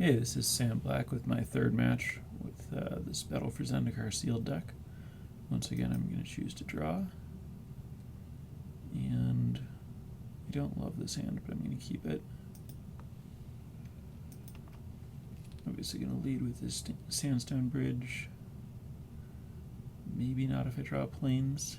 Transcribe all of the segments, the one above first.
Hey, this is Sam Black with my third match with this Battle for Zendikar sealed deck. Once again, I'm going to choose to draw. And I don't love this hand, but I'm going to keep it. Obviously going to lead with this Sandstone Bridge. Maybe not if I draw plains.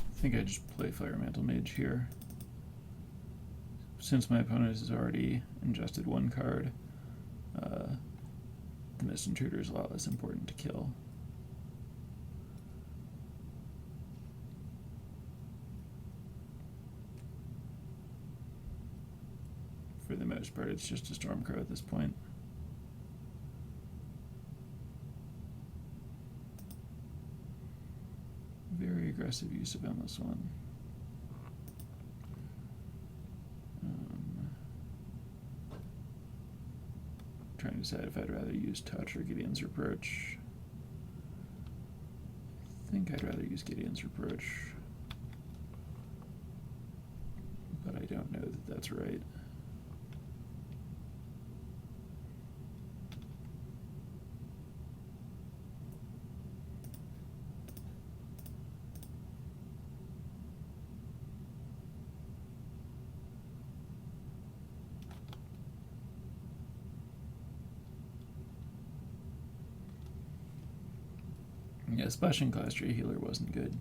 I think I just play Fire Mantle Mage here. Since my opponent has already ingested one card, the Mist Intruder is a lot less important to kill. For the most part, it's just a Stormcrow at this point. Very aggressive use of Endless One. Trying to decide if I'd rather use Touch or Gideon's Reproach. I think I'd rather use Gideon's Reproach, but I don't know that that's right. Yeah, Splashing Claustria Healer wasn't good.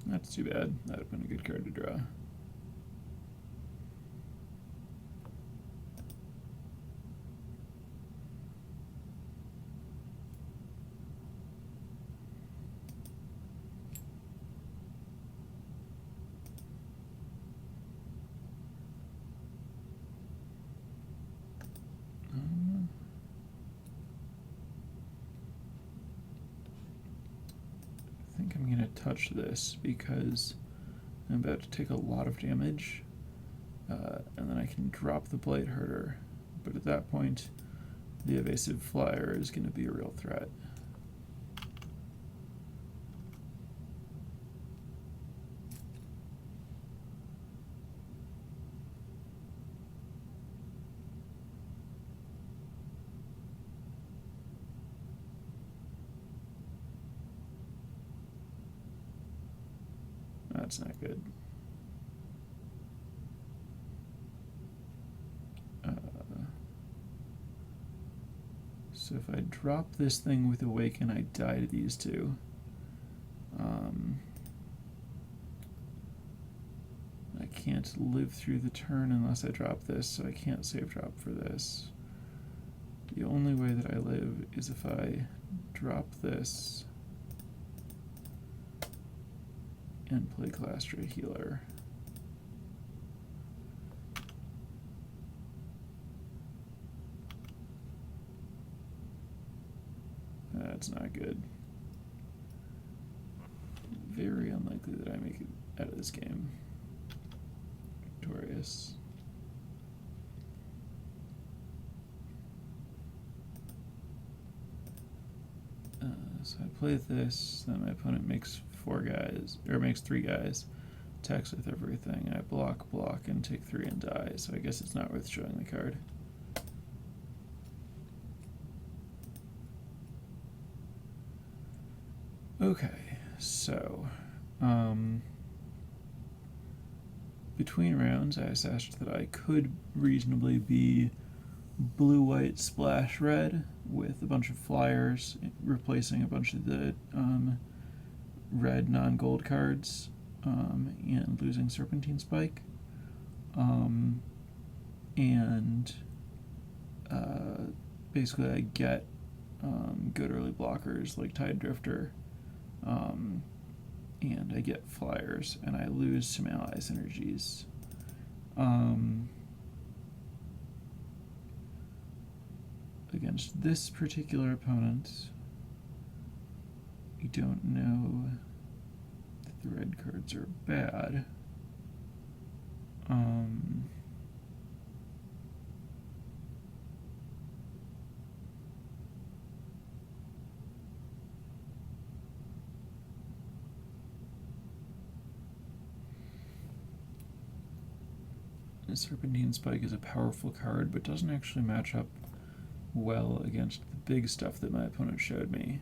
That's too bad. That would have been a good card to draw. I think I'm going to touch this because I'm about to take a lot of damage, and then I can drop the Blight Herder, but at that point the Evasive Flyer is going to be a real threat. That's not good. So if I drop this thing with Awaken, I die to these two. I can't live through the turn unless I drop this, so I can't save drop for this. The only way that I live is if I drop this and play Claustria Healer. That's not good. Very unlikely that I make it out of this game victorious. So I play this, then my opponent makes 4 guys, or makes 3 guys, attacks with everything. I block, and take 3 and die, so I guess it's not worth showing the card. Okay, so between rounds I assessed that I could reasonably be blue-white splash red with a bunch of flyers, replacing a bunch of the red non-gold cards, and losing Serpentine Spike. and basically I get good early blockers like Tide Drifter, and I get flyers, and I lose some ally synergies. Against this particular opponent, I don't know that the red cards are bad. Serpentine Spike is a powerful card, but doesn't actually match up well against the big stuff that my opponent showed me.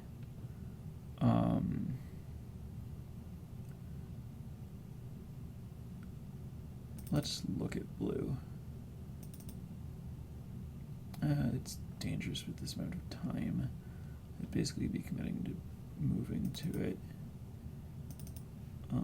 Let's look at blue. It's dangerous with this amount of time. I'd basically be committing to moving to it. I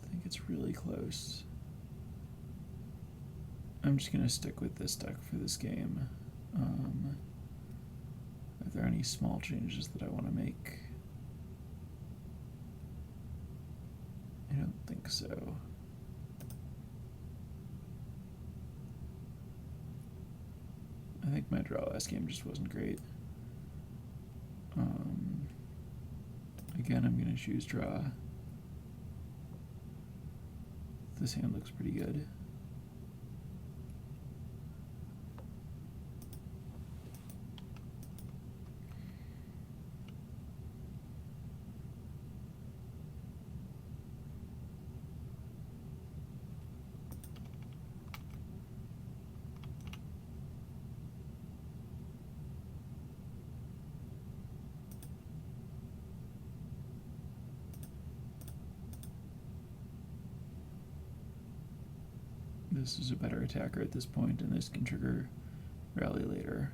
think it's really close. I'm just going to stick with this deck for this game. Are there any small changes that I want to make? I don't think so. I think my draw last game just wasn't great. Again, I'm going to choose draw. This hand looks pretty good. This is a better attacker at this point, and this can trigger rally later.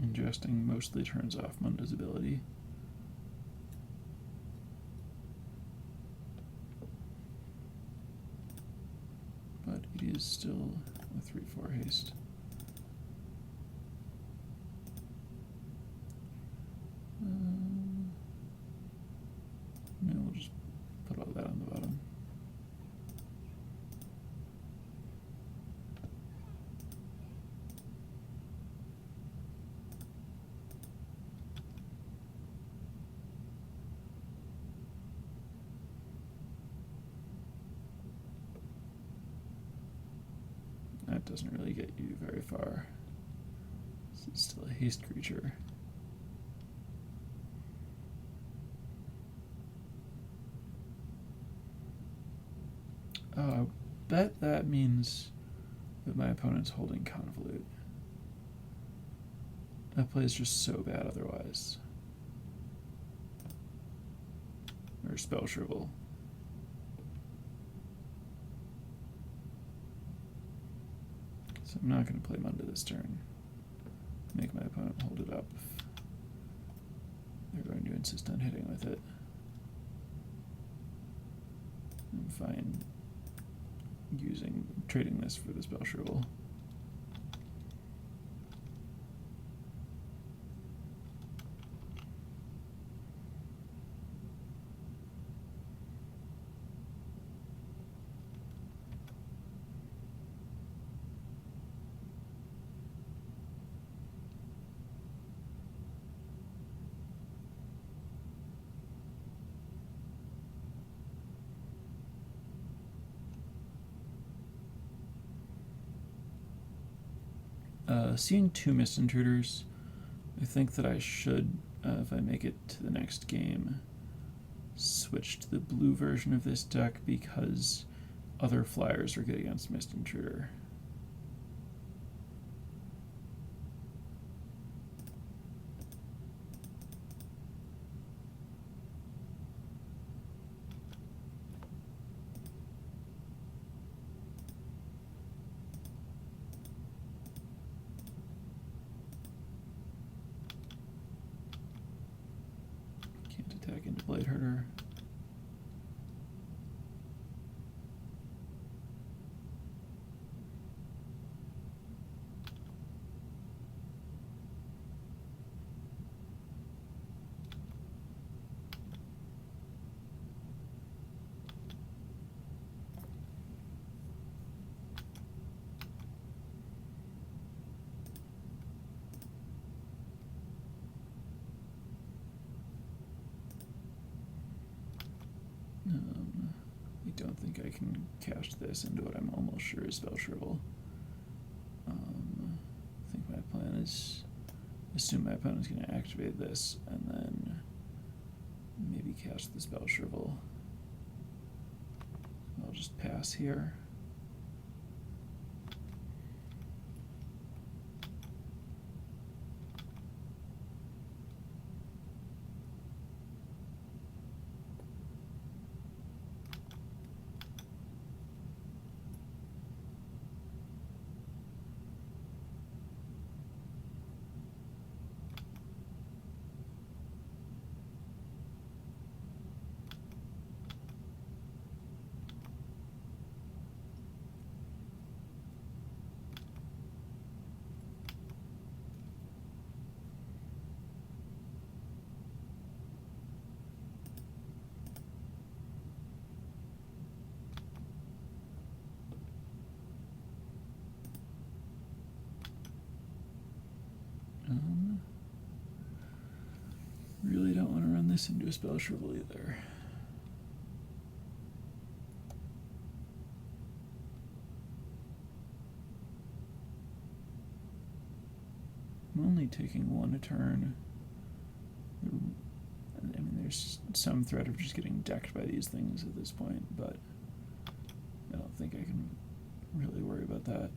Ingesting mostly turns off Mundo's ability. But it is still a 3/4 haste. No, we'll just put all that on the bottom. That doesn't really get you very far. This is still a haste creature. I bet that means that my opponent's holding Convolute. That play is just so bad otherwise. Or Spell Shrivel. So I'm not going to play Mundo this turn. Make my opponent hold it up. They're going to insist on hitting with it. I'm fine trading this for the Spell Shrivel. Seeing two Mist Intruders, I think that I should, if I make it to the next game, switch to the blue version of this deck because other flyers are good against Mist Intruder. Can't attack into Blade Herder. I don't think I can cast this into what I'm almost sure is Spell Shrivel. I think my plan is assume my opponent's going to activate this and then maybe cast the Spell Shrivel. I'll just pass here. Really don't want to run this into a Spell Shrivel either. I'm only taking one a turn. I mean, there's some threat of just getting decked by these things at this point, but I don't think I can really worry about that.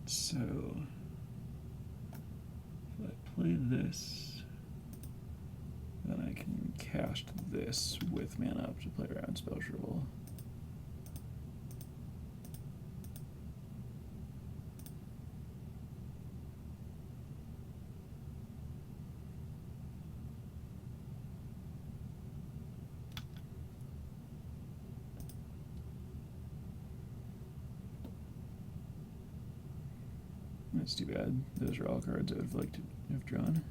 So, if I play this, then I can cast this with mana up to play around Spell Shrivel. That's too bad. Those are all cards I would have liked to have drawn.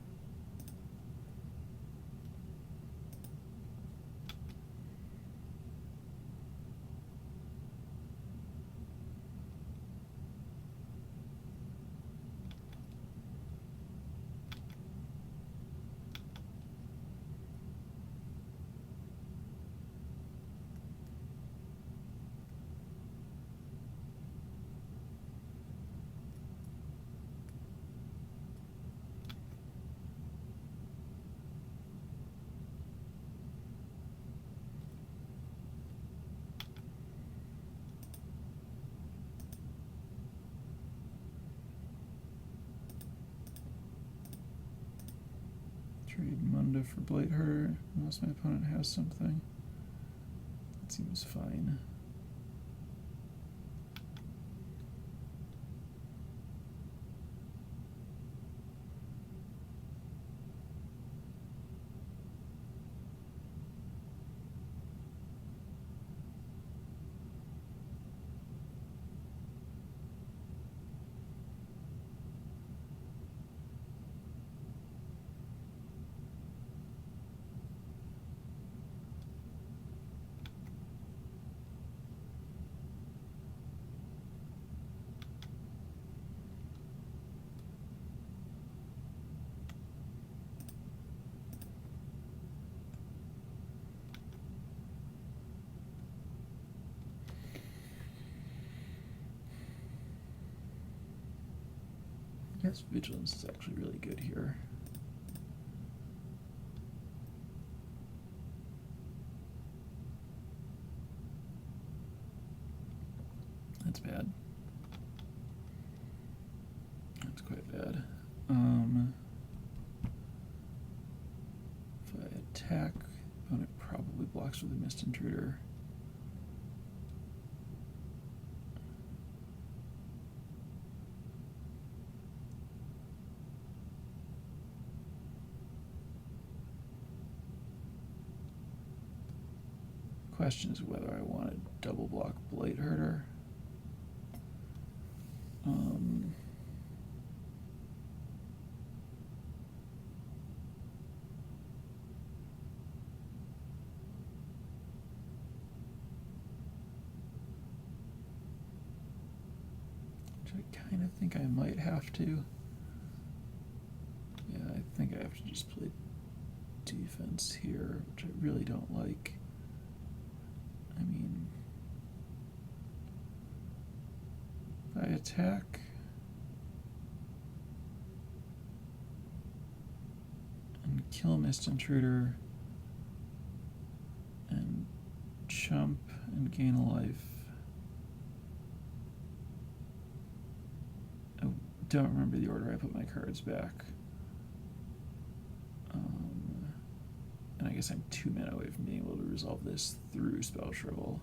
Trade Munda for Blade Herder, unless my opponent has something. That seems fine. Yes, Vigilance is actually really good here. That's bad. That's quite bad. If I attack, opponent probably blocks with a Mist Intruder. Question is whether I want to double block Blade Herder. Which I kind of think I might have to. Yeah, I think I have to just play defense here, which I really don't like. I mean, if I attack and kill Mist Intruder and chump and gain a life. I don't remember the order I put my cards back. And I guess I'm 2 mana away from being able to resolve this through Spell Shrivel.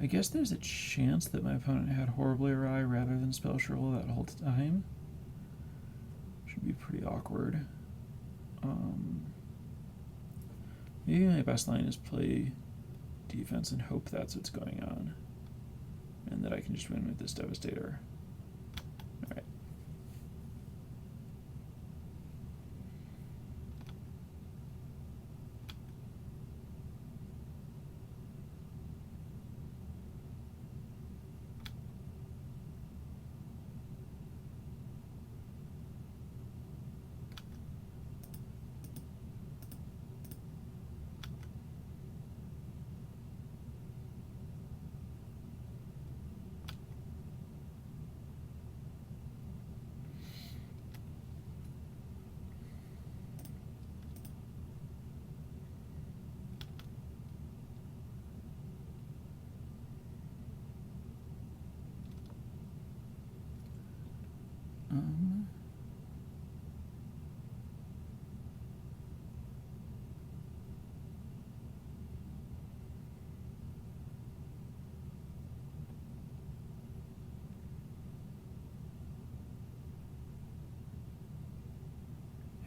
I guess there's a chance that my opponent had Horribly Awry rather than Spell Shrivel that whole time. Should be pretty awkward. Maybe my best line is play defense and hope that's what's going on. And that I can just win with this Devastator. Alright.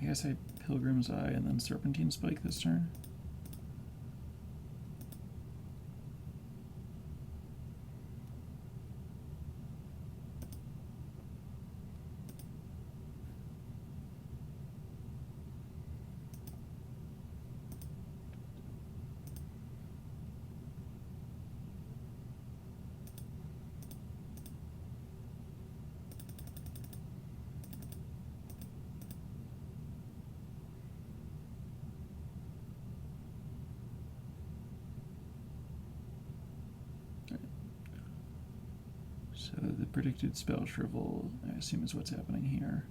I guess I Pilgrim's Eye and then Serpentine Spike this turn. So the predicted Spell Shrivel, I assume, is what's happening here.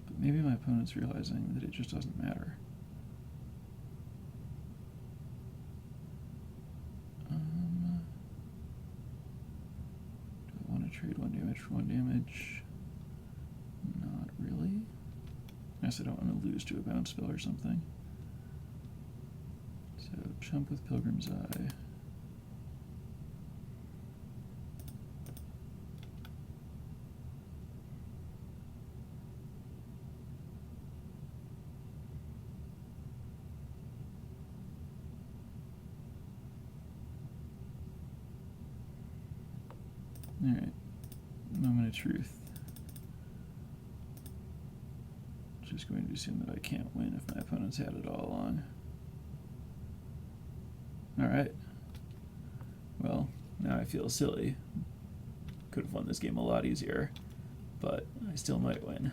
But maybe my opponent's realizing that it just doesn't matter. Do I want to trade 1 damage for 1 damage? I guess I don't want to lose to a bounce spell or something. So jump with Pilgrim's Eye. Alright, moment of truth. Just going to assume that I can't win if my opponent's had it all along. Alright. Well, now I feel silly. Could have won this game a lot easier, but I still might win.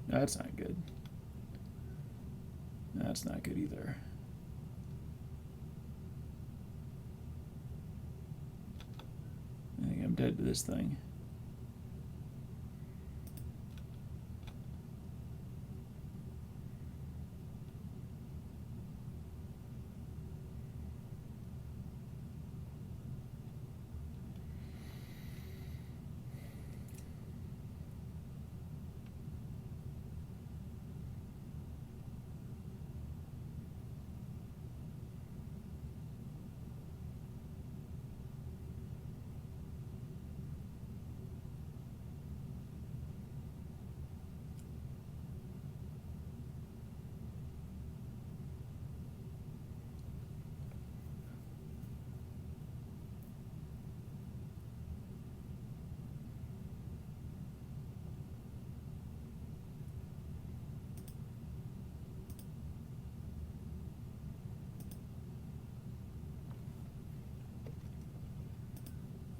That's not good. That's not good either. I think I'm dead to this thing.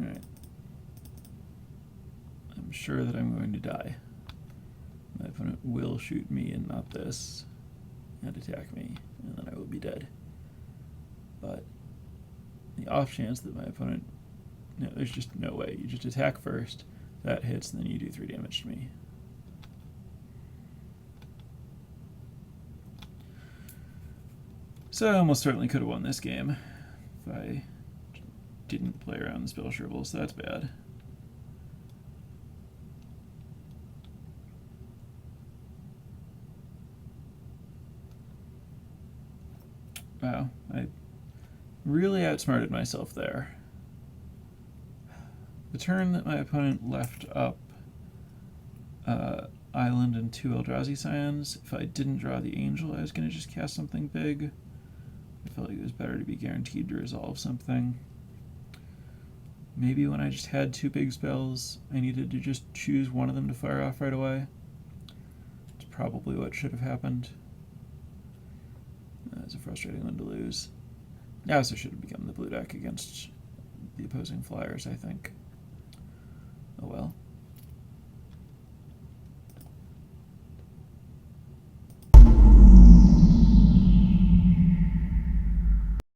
Alright. I'm sure that I'm going to die. My opponent will shoot me and not this, and attack me, and then I will be dead. But the off chance that my opponent... No, there's just no way. You just attack first, that hits, and then you do 3 damage to me. So I almost certainly could have won this game if I didn't play around the spell shrivel, so that's bad. Wow, I really outsmarted myself there. The turn that my opponent left up Island and 2 Eldrazi Scions, if I didn't draw the Angel, I was going to just cast something big. I felt like it was better to be guaranteed to resolve something. Maybe when I just had 2 big spells, I needed to just choose one of them to fire off right away. It's probably what should have happened. That's a frustrating one to lose. I also should have become the blue deck against the opposing flyers, I think. Oh well.